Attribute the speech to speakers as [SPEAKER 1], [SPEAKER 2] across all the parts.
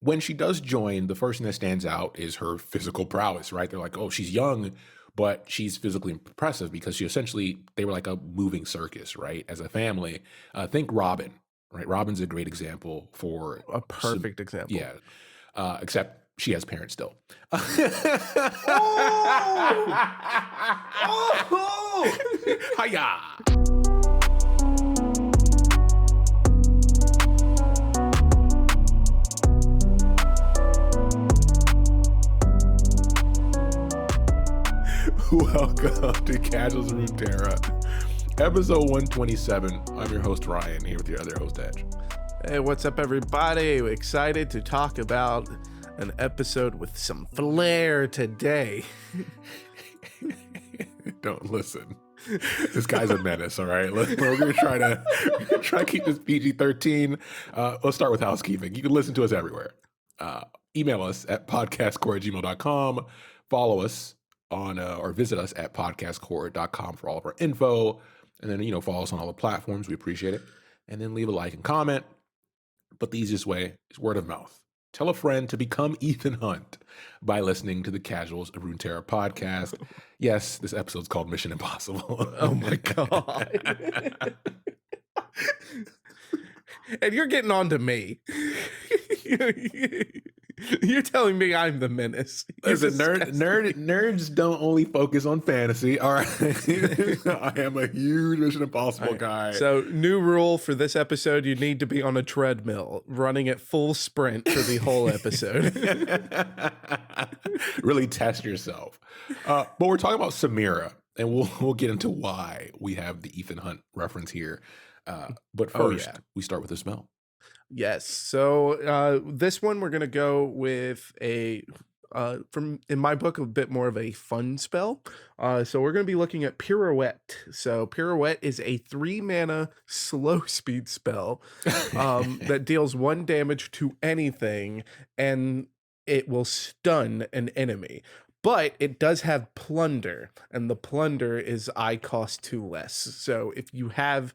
[SPEAKER 1] when she does join, the first thing that stands out is her physical prowess, right? They're like, oh, she's young, but she's physically impressive because they were like a moving circus, right? As a family. Think Robin, right? Robin's a great example for
[SPEAKER 2] A perfect example.
[SPEAKER 1] Yeah. Except she has parents still.
[SPEAKER 2] Oh!
[SPEAKER 1] Hiya! Welcome to Casuals of Runeterra, episode 127. I'm your host, Ryan, here with your other host, Edge.
[SPEAKER 2] Hey, what's up, everybody? We're excited to talk about an episode with some flair today.
[SPEAKER 1] Don't listen. This guy's a menace, all right? We're going to try to keep this PG-13. Let's start with housekeeping. You can listen to us everywhere. Email us at podcastcore@gmail.com. Follow us on or visit us at podcastcore.com for all of our info. And then, follow us on all the platforms. We appreciate it. And then leave a like and comment. But the easiest way is word of mouth. Tell a friend to become Ethan Hunt by listening to the Casuals of Runeterra podcast. Yes, this episode's called Mission Impossible.
[SPEAKER 2] Oh my God. And you're getting on to me. You're telling me I'm the menace.
[SPEAKER 1] Listen, nerds don't only focus on fantasy. All right. I am a huge Mission Impossible guy.
[SPEAKER 2] So, new rule for this episode, you need to be on a treadmill, running at full sprint for the whole episode.
[SPEAKER 1] Really test yourself. But we're talking about Samira, and we'll get into why we have the Ethan Hunt reference here. But first, we start with a spell.
[SPEAKER 2] Yes. So this one we're gonna go with from in my book a bit more of a fun spell. So we're gonna be looking at Pirouette. So Pirouette is a 3-mana slow speed spell that deals 1 damage to anything, and it will stun an enemy. But it does have plunder, and the plunder is I cost 2 less. So if you have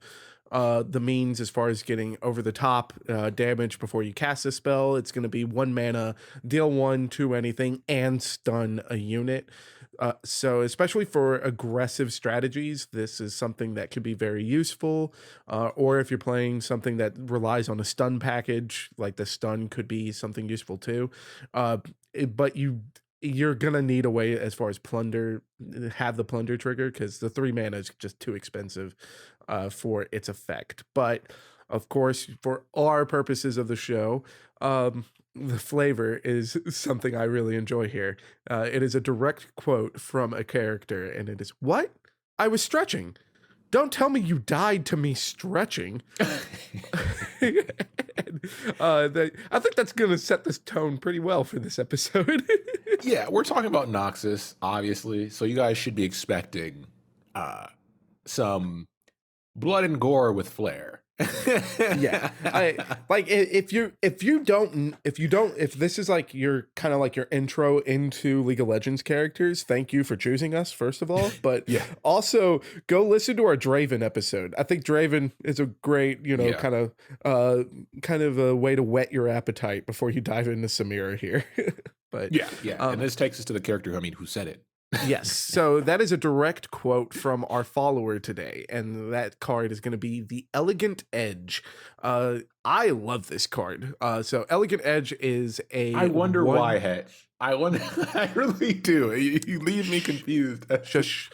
[SPEAKER 2] the means as far as getting over the top damage before you cast a spell, it's going to be 1 mana, deal 1 to anything, and stun a unit. So especially for aggressive strategies, this is something that could be very useful. Or if you're playing something that relies on a stun package, like the stun could be something useful too. But you're gonna need a way as far as plunder, have the plunder trigger, because the 3 mana is just too expensive for its effect. But of course, for our purposes of the show, the flavor is something I really enjoy here. It is a direct quote from a character, and it is, "What? I was stretching. Don't tell me you died to me stretching." I think that's going to set this tone pretty well for this episode.
[SPEAKER 1] Yeah, we're talking about Noxus, obviously, so you guys should be expecting some blood and gore with flair.
[SPEAKER 2] Yeah, if this is like your kind of like your intro into League of Legends characters, thank you for choosing us, first of all. But
[SPEAKER 1] yeah,
[SPEAKER 2] also go listen to our Draven episode. I think Draven is a great, kind of a way to whet your appetite before you dive into Samira here. But
[SPEAKER 1] yeah, and this takes us to the character, who said it.
[SPEAKER 2] Yes, so that is a direct quote from our follower today, and that card is going to be the Elegant Edge. I love this card. So Elegant Edge is
[SPEAKER 1] I wonder why, Hedge. I really do. You leave me confused.
[SPEAKER 2] Shush.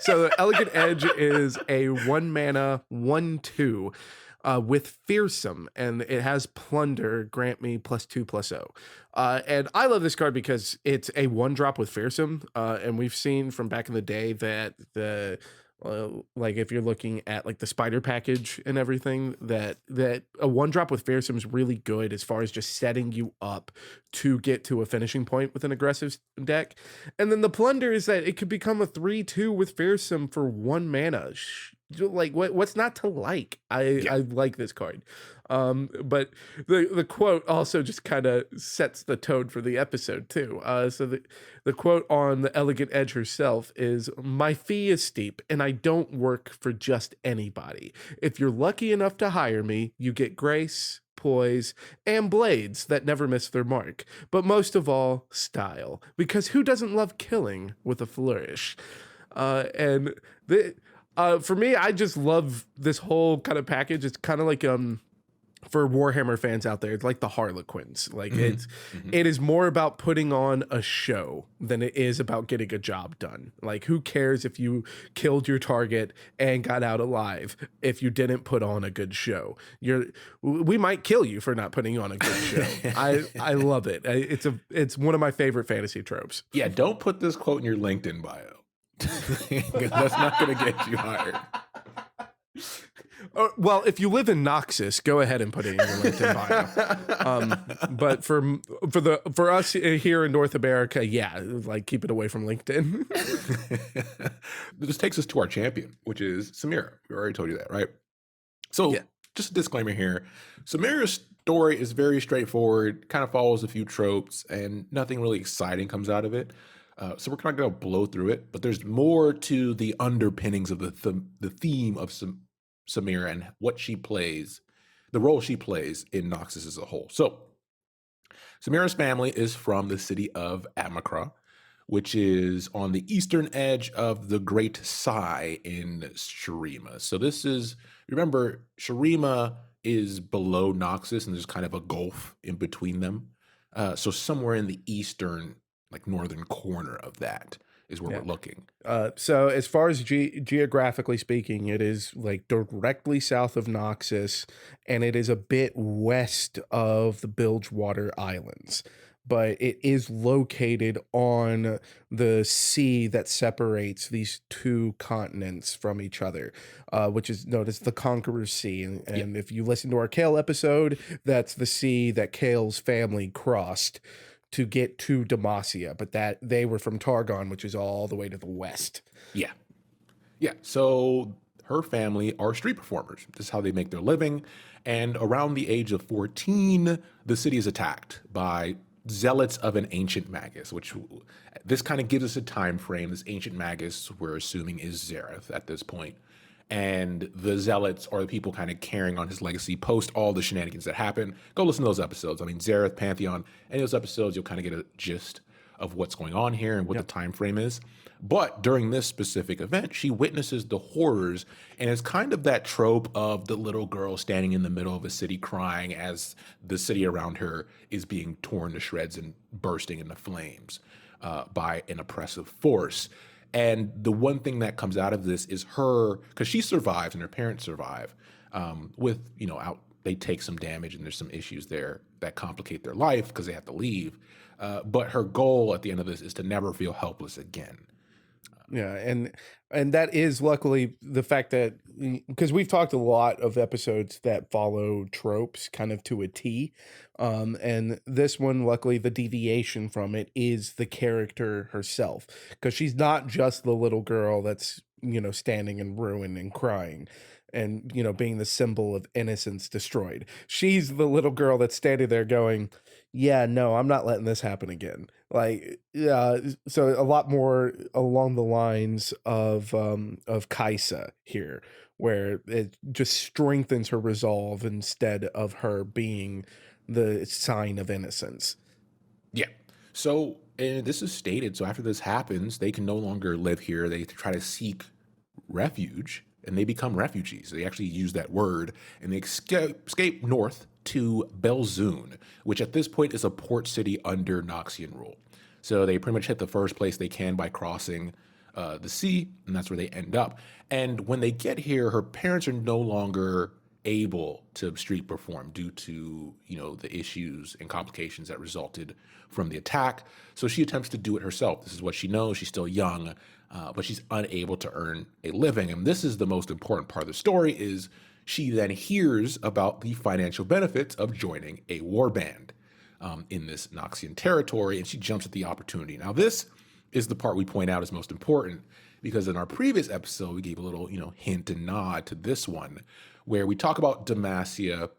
[SPEAKER 2] So Elegant Edge is a 1 mana 1/2. With Fearsome, and it has Plunder, grant me +2/+0. And I love this card because it's a 1-drop with Fearsome, and we've seen from back in the day that like if you're looking at like the spider package and everything, that a 1-drop with Fearsome is really good as far as just setting you up to get to a finishing point with an aggressive deck. And then the Plunder is that it could become a 3/2 with Fearsome for 1 mana. like what's not to like?
[SPEAKER 1] Yeah.
[SPEAKER 2] I like this card. But the quote also just kind of sets the tone for the episode too. So the quote on the Elegant Edge herself is, "My fee is steep, and I don't work for just anybody. If you're lucky enough to hire me, you get grace, poise, and blades that never miss their mark. But most of all, style. Because who doesn't love killing with a flourish?" And the For me, I just love this whole kind of package. It's kind of like for Warhammer fans out there, it's like the Harlequins. Like
[SPEAKER 1] Mhm. Mhm.
[SPEAKER 2] it is more about putting on a show than it is about getting a job done. Like who cares if you killed your target and got out alive if you didn't put on a good show? We might kill you for not putting on a good show. I love it. It's one of my favorite fantasy tropes.
[SPEAKER 1] Yeah, don't put this quote in your LinkedIn bio. 'Cause that's not going to get you hired.
[SPEAKER 2] Well, if you live in Noxus, go ahead and put it in your LinkedIn bio. But for us here in North America, yeah, like keep it away from LinkedIn.
[SPEAKER 1] This takes us to our champion, which is Samira. We already told you that, right? So,
[SPEAKER 2] Yeah.
[SPEAKER 1] just a disclaimer here. Samira's story is very straightforward, kind of follows a few tropes, and nothing really exciting comes out of it. So we're not going to blow through it, but there's more to the underpinnings of the theme of Samira and what she plays, the role she plays in Noxus as a whole. So Samira's family is from the city of Amakra, which is on the eastern edge of the Great Sai in Shurima. So this is, remember, Shurima is below Noxus, and there's kind of a gulf in between them. So somewhere in the eastern, like northern corner of that is where
[SPEAKER 2] Yeah.
[SPEAKER 1] we're looking.
[SPEAKER 2] So as far as geographically speaking, it is like directly south of Noxus, and it is a bit west of the Bilgewater Islands. But it is located on the sea that separates these two continents from each other, which is known as the Conqueror's Sea. And if you listen to our Kale episode, that's the sea that Kale's family crossed to get to Demacia, but that they were from Targon, which is all the way to the west.
[SPEAKER 1] Yeah. Yeah. So her family are street performers. This is how they make their living. And around the age of 14, the city is attacked by zealots of an ancient magus, which this kind of gives us a time frame. This ancient magus, we're assuming, is Zareth at this point. And the zealots are the people kind of carrying on his legacy post all the shenanigans that happen. Go listen to those episodes. I mean, Zareth, Pantheon, any of those episodes, you'll kind of get a gist of what's going on here and what the time frame is. But during this specific event, she witnesses the horrors, and it's kind of that trope of the little girl standing in the middle of a city crying as the city around her is being torn to shreds and bursting into flames by an oppressive force. And the one thing that comes out of this is her, because she survives and her parents survive with, they take some damage and there's some issues there that complicate their life because they have to leave. But her goal at the end of this is to never feel helpless again.
[SPEAKER 2] Yeah, and that is luckily the fact that, because we've talked a lot of episodes that follow tropes kind of to a T, and this one, luckily, the deviation from it is the character herself, because she's not just the little girl that's standing in ruin and crying and being the symbol of innocence destroyed. She's the little girl that's standing there going, yeah, no, I'm not letting this happen again. Like, yeah, so a lot more along the lines of Kaisa here, where it just strengthens her resolve instead of her being the sign of innocence.
[SPEAKER 1] Yeah. So this is stated. So after this happens, they can no longer live here. They try to seek refuge and they become refugees. They actually use that word and they escape north to Belzun, which at this point is a port city under Noxian rule. So they pretty much hit the first place they can by crossing the sea, and that's where they end up. And when they get here, her parents are no longer able to street perform due to the issues and complications that resulted from the attack. So she attempts to do it herself. This is what she knows. She's still young, but she's unable to earn a living. And this is the most important part of the story: is she then hears about the financial benefits of joining a war band in this Noxian territory, and she jumps at the opportunity. Now, this is the part we point out is most important, because in our previous episode we gave a little, hint and nod to this one, where we talk about Demacia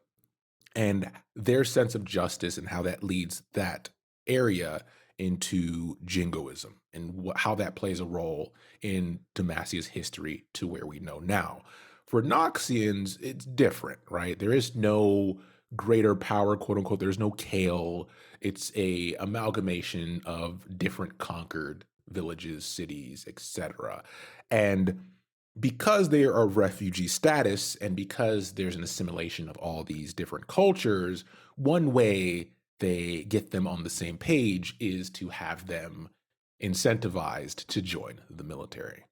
[SPEAKER 1] and their sense of justice and how that leads that area into jingoism and how that plays a role in Demacia's history to where we know now. For Noxians, it's different, right? There is no greater power, quote unquote. There's no Kale. It's a amalgamation of different conquered villages, cities, etc. And because they are refugee status and because there's an assimilation of all these different cultures, one way they get them on the same page is to have them incentivized to join the military.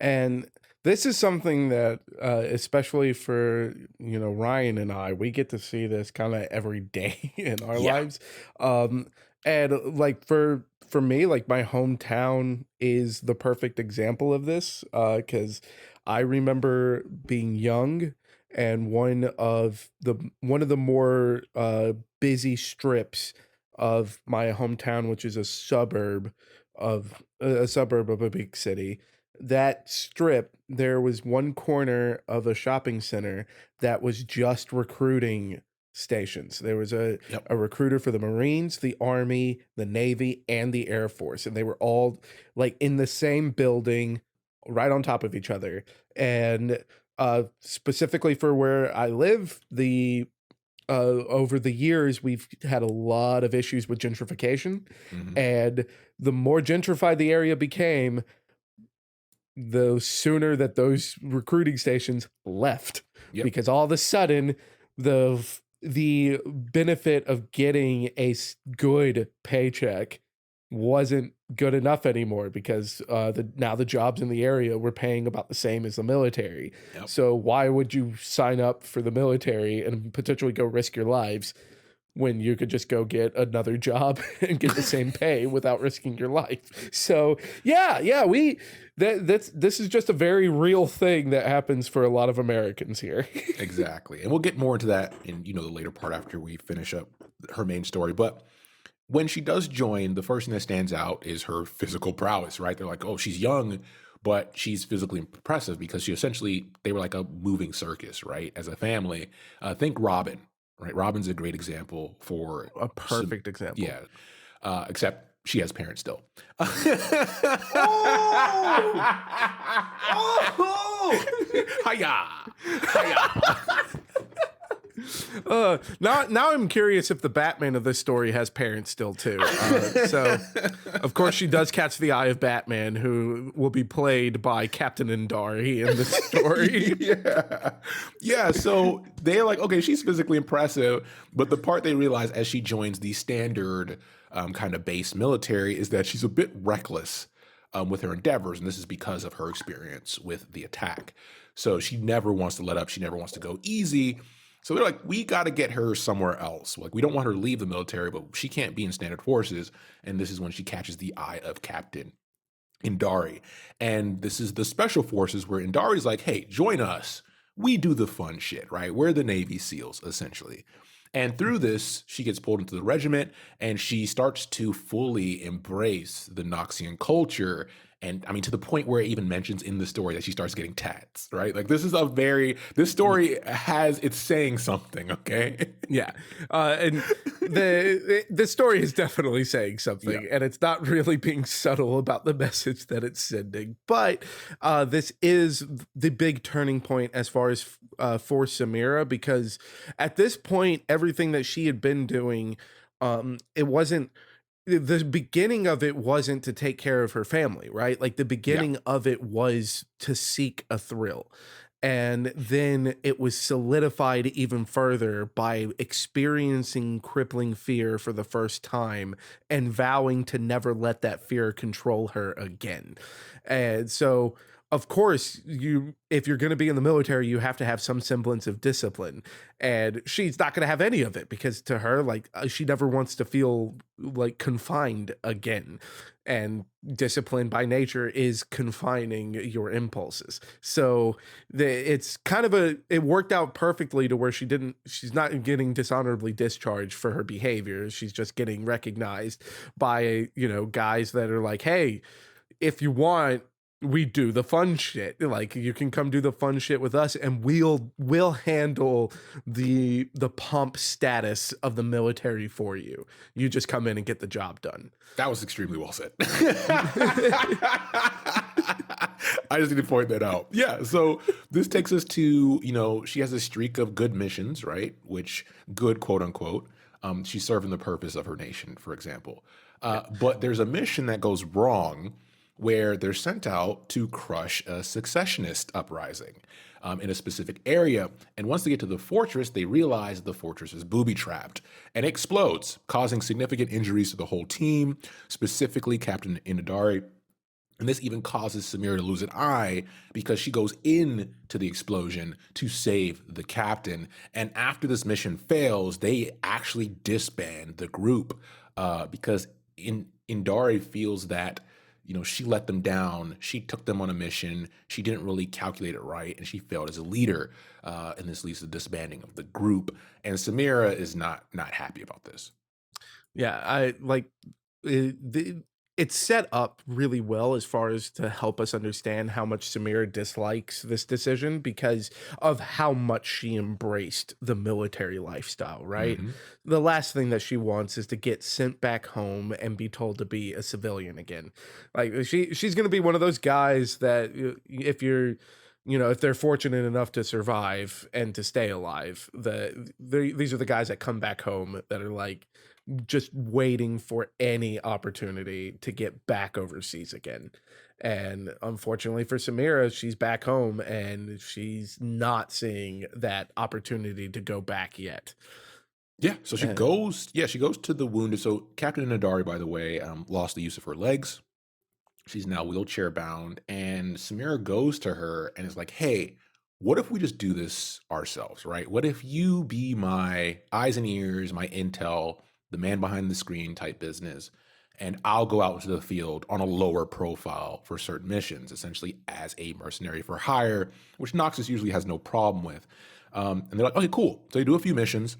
[SPEAKER 2] And this is something that, especially for, Ryan and I, we get to see this kind of every day in our
[SPEAKER 1] Yeah.
[SPEAKER 2] lives. And like for me, like my hometown is the perfect example of this, because I remember being young, and one of the more busy strips of my hometown, which is a suburb of a big city. That strip, there was one corner of a shopping center that was just recruiting stations. There was a
[SPEAKER 1] Yep.
[SPEAKER 2] a recruiter for the Marines, the Army, the Navy, and the Air Force, and they were all like in the same building, right on top of each other. And specifically for where I live, the over the years, we've had a lot of issues with gentrification,
[SPEAKER 1] Hmm.
[SPEAKER 2] and the more gentrified the area became, the sooner that those recruiting stations left,
[SPEAKER 1] Yep.
[SPEAKER 2] because all of a sudden the benefit of getting a good paycheck wasn't good enough anymore, because now the jobs in the area were paying about the same as the military.
[SPEAKER 1] Yep.
[SPEAKER 2] So why would you sign up for the military and potentially go risk your lives when you could just go get another job and get the same pay without risking your life? So this is just a very real thing that happens for a lot of Americans here.
[SPEAKER 1] Exactly. And we'll get more into that in, the later part after we finish up her main story. But when she does join, the first thing that stands out is her physical prowess, right? They're like, oh, she's young, but she's physically impressive because they were like a moving circus, right? As a family. Think Robin, right? Robin's a great example for
[SPEAKER 2] A perfect example.
[SPEAKER 1] yeah. Except she has parents still. Hiya! Hiya!
[SPEAKER 2] Now I'm curious if the Batman of this story has parents still too. So, of course, she does catch the eye of Batman, who will be played by Captain Indari in the story.
[SPEAKER 1] Yeah. So they're like, okay, she's physically impressive, but the part they realize as she joins the standard kind of base military is that she's a bit reckless with her endeavors, and this is because of her experience with the attack. So she never wants to let up. She never wants to go easy. So they're like, we got to get her somewhere else. Like, we don't want her to leave the military, but she can't be in standard forces. And this is when she catches the eye of Captain Indari. And this is the special forces where Indari's like, hey, join us. We do the fun shit, right? We're the Navy SEALs, essentially. And through this, she gets pulled into the regiment and she starts to fully embrace the Noxian culture. And I mean, to the point where it even mentions in the story that she starts getting tats, right? Like, this story it's saying something, okay?
[SPEAKER 2] Yeah. And the story is definitely saying something,
[SPEAKER 1] Yeah.
[SPEAKER 2] and it's not really being subtle about the message that it's sending. But this is the big turning point as far as for Samira, because at this point, everything that she had been doing, it wasn't. The beginning of it wasn't to take care of her family, right? Like the beginning of it was to seek a thrill. And then it was solidified even further by experiencing crippling fear for the first time and vowing to never let that fear control her again. And so of course, if you're going to be in the military, you have to have some semblance of discipline, and she's not going to have any of it because to her, like, she never wants to feel like confined again, and discipline by nature is confining your impulses. So it's kind of it worked out perfectly to where she's not getting dishonorably discharged for her behavior. She's just getting recognized by, guys that are like, hey, if you want, we do the fun shit. Like, you can come do the fun shit with us, and we'll handle the pomp status of the military for you. You just come in and get the job done.
[SPEAKER 1] That was extremely well said. I just need to point that out. Yeah, so this takes us to, she has a streak of good missions, right? Which, good, quote unquote. She's serving the purpose of her nation, for example. But there's a mission that goes wrong where they're sent out to crush a secessionist uprising in a specific area. And once they get to the fortress, they realize the fortress is booby-trapped and explodes, causing significant injuries to the whole team, specifically Captain Inadari. And this even causes Samira to lose an eye because she goes in to the explosion to save the captain. And after this mission fails, they actually disband the group because Indari feels that she let them down. She took them on a mission. She didn't really calculate it right, and she failed as a leader. And this leads to the disbanding of the group. And Samira is not happy about this.
[SPEAKER 2] Yeah, I like it's set up really well as far as to help us understand how much Samira dislikes this decision because of how much she embraced the military lifestyle, right?
[SPEAKER 1] Mm-hmm.
[SPEAKER 2] The last thing that she wants is to get sent back home and be told to be a civilian again. Like, she's going to be one of those guys that if you're if they're fortunate enough to survive and to stay alive, these are the guys that come back home that are like just waiting for any opportunity to get back overseas again. And unfortunately for Samira, she's back home and she's not seeing that opportunity to go back yet.
[SPEAKER 1] Yeah, so she goes to the wounded. So Captain Nadari, by the way, lost the use of her legs. She's now wheelchair bound, and Samira goes to her and is like, hey, what if we just do this ourselves, right? What if you be my eyes and ears, my intel, the man behind the screen type business, and I'll go out into the field on a lower profile for certain missions, essentially as a mercenary for hire, which Noxus usually has no problem with. And they're like, okay, cool. So they do a few missions.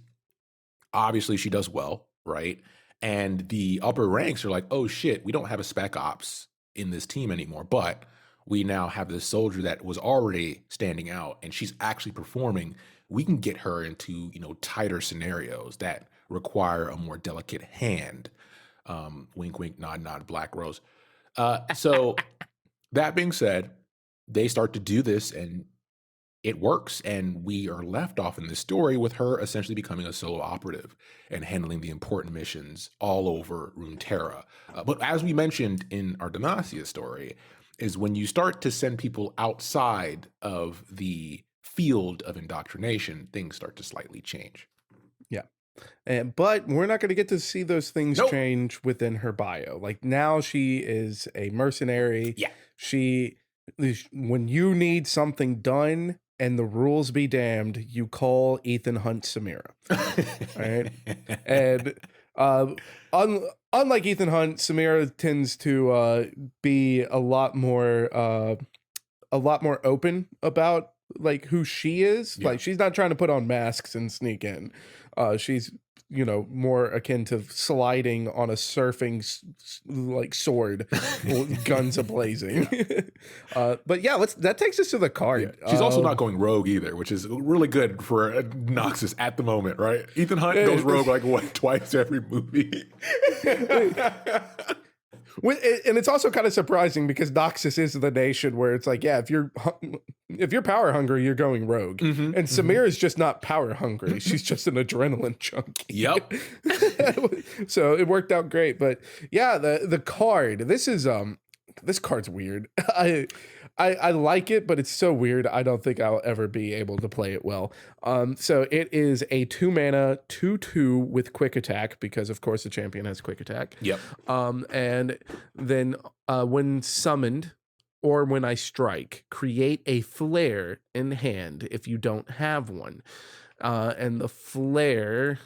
[SPEAKER 1] Obviously, she does well, right? And the upper ranks are like, oh shit, we don't have a spec ops in this team anymore, but we now have this soldier that was already standing out and she's actually performing. We can get her into, tighter scenarios that require a more delicate hand. Wink, wink, nod, nod, black rose. So that being said, they start to do this and it works. And we are left off in this story with her essentially becoming a solo operative and handling the important missions all over Runeterra. But as we mentioned in our Demacia story, is when you start to send people outside of the field of indoctrination, things start to slightly change.
[SPEAKER 2] Yeah. But we're not going to get to see those things change within her bio. Like, now she is a mercenary.
[SPEAKER 1] Yeah.
[SPEAKER 2] When you need something done and the rules be damned, you call Ethan Hunt Samira. Right? And unlike Ethan Hunt, Samira tends to be a lot more open about like who she is. Yeah. Like, she's not trying to put on masks and sneak in. She's more akin to sliding on a surfing like sword, guns ablazing. But yeah, that takes us to the card.
[SPEAKER 1] Yeah. She's also not going rogue either, which is really good for Noxus at the moment, right? Ethan Hunt goes rogue like twice every movie.
[SPEAKER 2] And it's also kind of surprising because Noxus is the nation where it's like, yeah, if you're power hungry, you're going rogue. Mm-hmm, and Samira is just not power hungry. She's just an adrenaline junkie.
[SPEAKER 1] Yep.
[SPEAKER 2] So it worked out great. But yeah, the card, this card's weird. I like it, but it's so weird. I don't think I'll ever be able to play it well. So it is a 2-mana 2/2 with quick attack because of course the champion has quick attack.
[SPEAKER 1] Yep.
[SPEAKER 2] And then when summoned or when I strike, create a flare in hand if you don't have one. And the flare,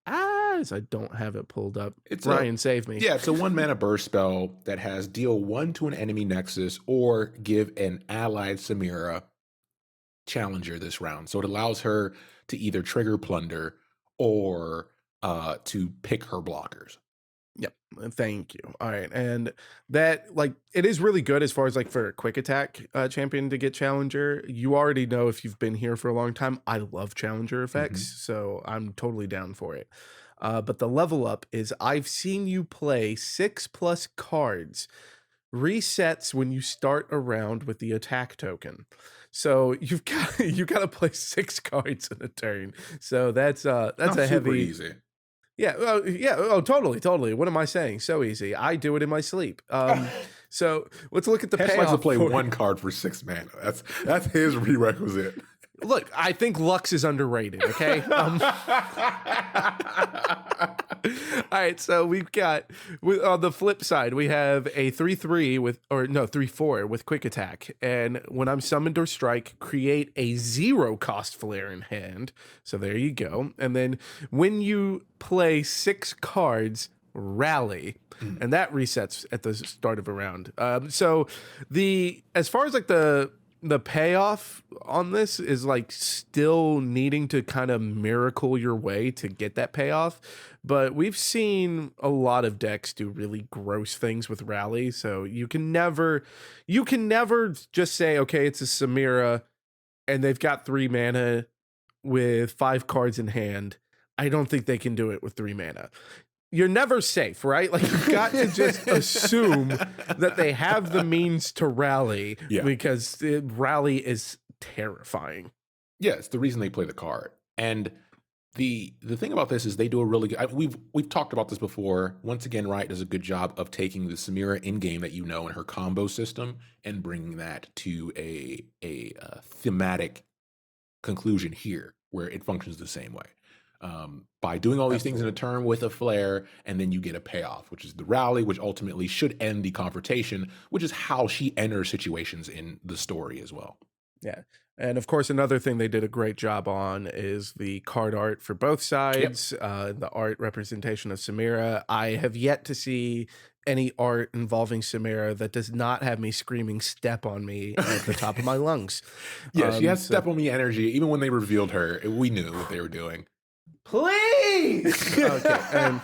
[SPEAKER 2] as I don't have it pulled up.
[SPEAKER 1] It's a
[SPEAKER 2] Ryan, save me.
[SPEAKER 1] Yeah, it's a 1 mana burst spell that has deal 1 to an enemy Nexus or give an allied Samira challenger this round. So it allows her to either trigger plunder or to pick her blockers.
[SPEAKER 2] Yep. Thank you. All right. And that, like, it is really good as far as like for a quick attack champion to get challenger. You already know, if you've been here for a long time, I love challenger effects. So I'm totally down for it. But the level up is, I've seen you play 6+ cards, resets when you start a round with the attack token. So you've got you got to play 6 cards in a turn. So that's
[SPEAKER 1] Not
[SPEAKER 2] a
[SPEAKER 1] super
[SPEAKER 2] heavy.
[SPEAKER 1] easy.
[SPEAKER 2] Yeah, yeah, oh, totally. What am I saying? So easy. I do it in my sleep. So let's look at the
[SPEAKER 1] Hesh
[SPEAKER 2] payoff.
[SPEAKER 1] likes to play
[SPEAKER 2] for-
[SPEAKER 1] 1 card for 6 mana. That's his prerequisite.
[SPEAKER 2] Look, I think Lux is underrated. Okay. All right, so we've got, on the flip side, we have a 3/3 with, or no, 3/4 with quick attack, and when I'm summoned or strike, create a 0-cost flare in hand. So there you go. And then when you play 6 cards, rally, and that resets at the start of a round. So as far as like the payoff on this is like still needing to kind of miracle your way to get that payoff. But we've seen a lot of decks do really gross things with rally. So you can never just say, okay, it's a Samira and they've got 3 mana with 5 cards in hand. I don't think they can do it with 3 mana. You're never safe, right? Like, you've got to just assume that they have the means to rally, because rally is terrifying.
[SPEAKER 1] Yeah, it's the reason they play the card. And the thing about this is they do a really good. We've talked about this before. Once again, Riot does a good job of taking the Samira in game that you know and her combo system and bringing that to a thematic conclusion here, where it functions the same way. By doing all these things in a turn with a flare, and then you get a payoff, which is the rally, which ultimately should end the confrontation, which is how she enters situations in the story as well.
[SPEAKER 2] Yeah. And of course, another thing they did a great job on is the card art for both sides, the art representation of Samira. I have yet to see any art involving Samira that does not have me screaming "step on me" at the top of my lungs.
[SPEAKER 1] Yeah, she has step on me energy. Even when they revealed her, we knew what they were doing.
[SPEAKER 2] Please. Okay.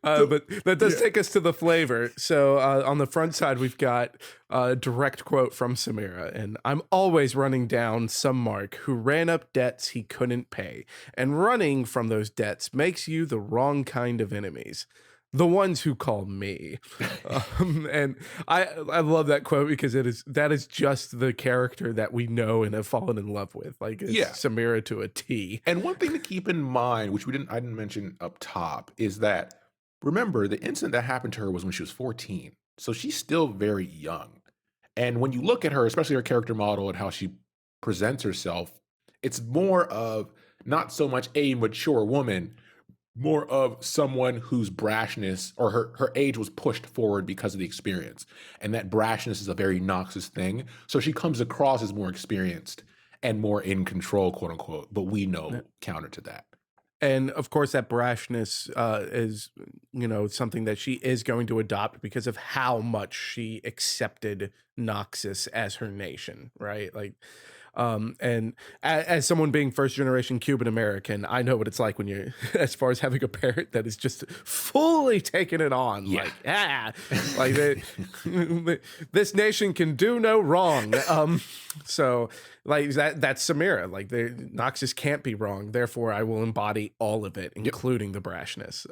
[SPEAKER 2] But that does take us to the flavor. So on the front side, we've got a direct quote from Samira. And I'm always running down some mark who ran up debts he couldn't pay. And running from those debts makes you the wrong kind of enemies. The ones who call me. And I love that quote, because that is just the character that we know and have fallen in love with. Like, it's Samira to a T.
[SPEAKER 1] And one thing to keep in mind, which I didn't mention up top, is that, remember, the incident that happened to her was when she was 14. So she's still very young. And when you look at her, especially her character model and how she presents herself, it's more of not so much a mature woman, more of someone whose brashness or her age was pushed forward because of the experience. And that brashness is a very Noxus thing. So she comes across as more experienced and more in control, quote unquote. But we know counter to that.
[SPEAKER 2] And of course, that brashness is, something that she is going to adopt because of how much she accepted Noxus as her nation, right? Like, and as someone being first generation Cuban American, I know what it's like when you're, as far as having a parent that is just fully taking it on. This nation can do no wrong. So like that's Samira. Like, Noxus can't be wrong. Therefore, I will embody all of it, including the brashness.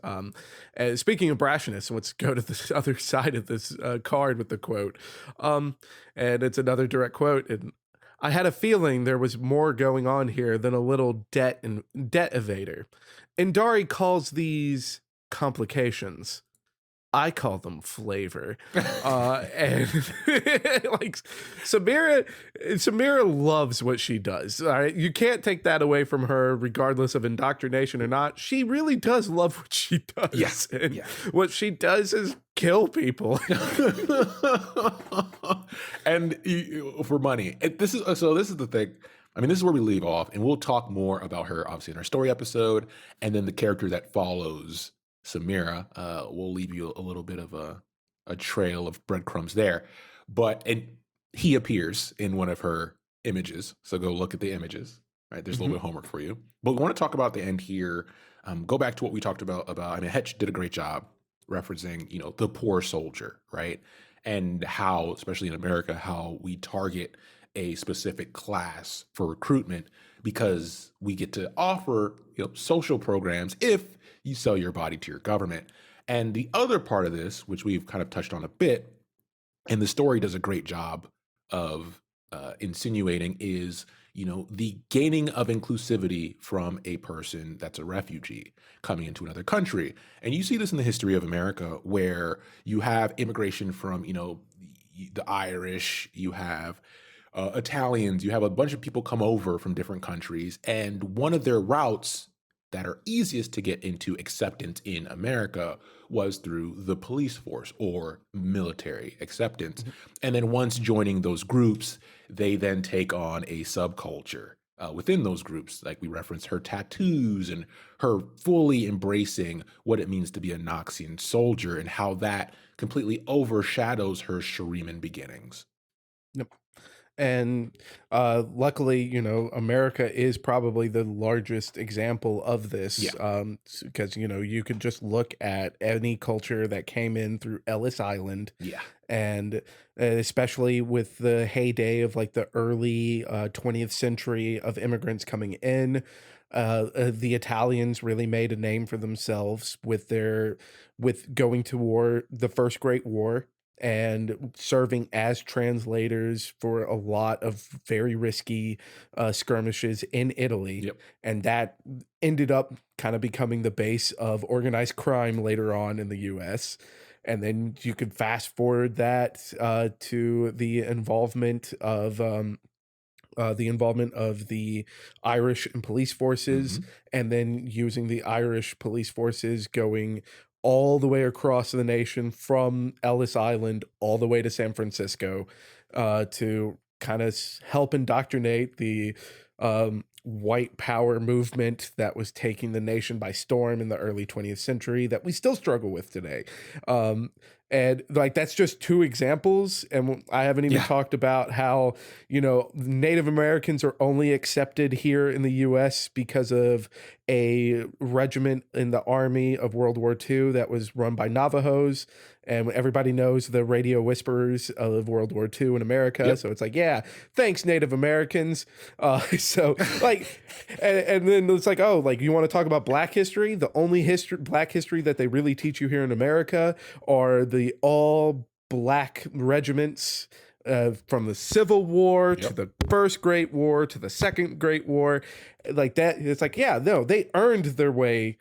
[SPEAKER 2] And speaking of brashness, let's go to the other side of this card with the quote. And it's another direct quote. And I had a feeling there was more going on here than a little debt evader. Indari calls these complications. I call them flavor. And like Samira loves what she does. All right. You can't take that away from her, regardless of indoctrination or not. She really does love what she
[SPEAKER 1] Yeah,
[SPEAKER 2] does. And
[SPEAKER 1] yeah.
[SPEAKER 2] what she does is kill people.
[SPEAKER 1] And for money. This is the thing. I mean, this is where we leave off, and we'll talk more about her obviously in our story episode, and then the character that follows Samira. We'll leave you a little bit of a trail of breadcrumbs there, and he appears in one of her images. So go look at the images. Right, there's a little bit of homework for you, but we want to talk about the end here. Go back to what we talked about. I mean, Hetch did a great job referencing, the poor soldier, right? And how, especially in America, how we target a specific class for recruitment because we get to offer, social programs if you sell your body to your government. And the other part of this, which we've kind of touched on a bit, and the story does a great job of insinuating, is the gaining of inclusivity from a person that's a refugee coming into another country. And you see this in the history of America, where you have immigration from the Irish, you have Italians, you have a bunch of people come over from different countries, and one of their routes that are easiest to get into acceptance in America was through the police force or military acceptance. And then once joining those groups, they then take on a subculture within those groups. Like we referenced her tattoos and her fully embracing what it means to be a Noxian soldier and how that completely overshadows her Shuriman beginnings.
[SPEAKER 2] Yep. And luckily, America is probably the largest example of this.
[SPEAKER 1] Yeah.
[SPEAKER 2] Because, you could just look at any culture that came in through Ellis Island.
[SPEAKER 1] Yeah.
[SPEAKER 2] And especially with the heyday of like the early 20th century of immigrants coming in, the Italians really made a name for themselves with going to war, the First Great War, and serving as translators for a lot of very risky skirmishes in Italy.
[SPEAKER 1] Yep.
[SPEAKER 2] And that ended up kind of becoming the base of organized crime later on in the US. And then you could fast forward that to the involvement of the Irish and police forces, and then using the Irish police forces going all the way across the nation from Ellis Island all the way to San Francisco to kind of help indoctrinate the white power movement that was taking the nation by storm in the early 20th century that we still struggle with today. And like, that's just two examples. And I haven't even talked about how, Native Americans are only accepted here in the US because of a regiment in the army of World War II that was run by Navajos. And everybody knows the radio whisperers of World War II in America.
[SPEAKER 1] Yep.
[SPEAKER 2] So it's like, yeah, thanks, Native Americans. So like, and then it's like, oh, like, you want to talk about Black history? The only Black history that they really teach you here in America are the all Black regiments from the Civil War to the First Great War to the Second Great War. Like that, it's like, yeah, no, they earned their way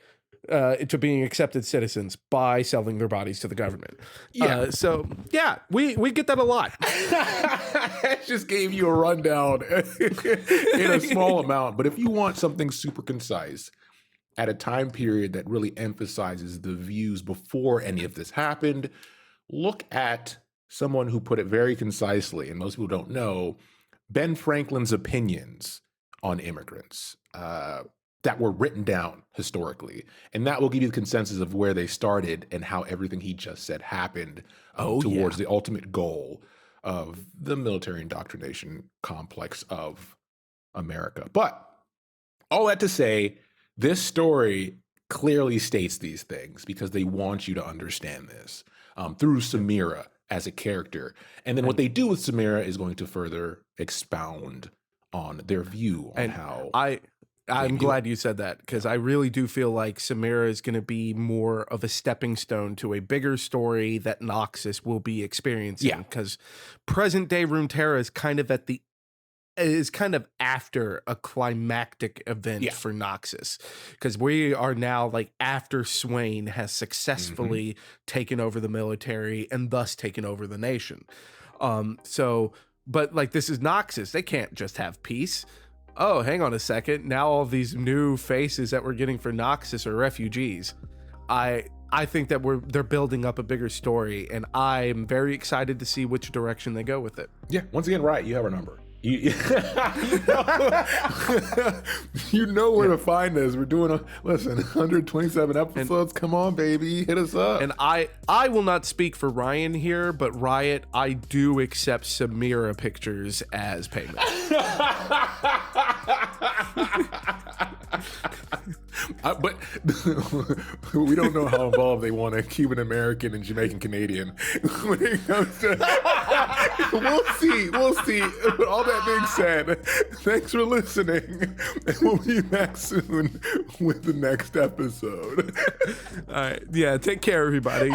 [SPEAKER 2] to being accepted citizens by selling their bodies to the government.
[SPEAKER 1] Yeah.
[SPEAKER 2] So yeah, we get that a lot.
[SPEAKER 1] I just gave you a rundown in a small amount, but if you want something super concise at a time period that really emphasizes the views before any of this happened, look at someone who put it very concisely, and most people don't know, Ben Franklin's opinions on immigrants. That were written down historically. And that will give you the consensus of where they started and how everything he just said happened towards the ultimate goal of the military indoctrination complex of America. But all that to say, this story clearly states these things because they want you to understand this through Samira as a character. And then what they do with Samira is going to further expound on their view on how...
[SPEAKER 2] I'm glad you said that, because I really do feel like Samira is going to be more of a stepping stone to a bigger story that Noxus will be experiencing. Because present day Runeterra is kind of at the is kind of after a climactic event for Noxus, because we are now like after Swain has successfully taken over the military and thus taken over the nation. But like, this is Noxus. They can't just have peace. Oh, hang on a second. Now all these new faces that we're getting for Noxus are refugees. I think that they're building up a bigger story, and I'm very excited to see which direction they go with it.
[SPEAKER 1] Yeah, once again, Riot, you have our number. You know where to find us. We're doing 127 episodes. Come on, baby, hit us up.
[SPEAKER 2] And I will not speak for Ryan here, but Riot, I do accept Samira pictures as payment.
[SPEAKER 1] But we don't know how involved they want a Cuban American and Jamaican Canadian when it comes to. We'll see. But all that being said, thanks for listening, and we'll be back soon with the next episode.
[SPEAKER 2] All right, yeah, take care, everybody.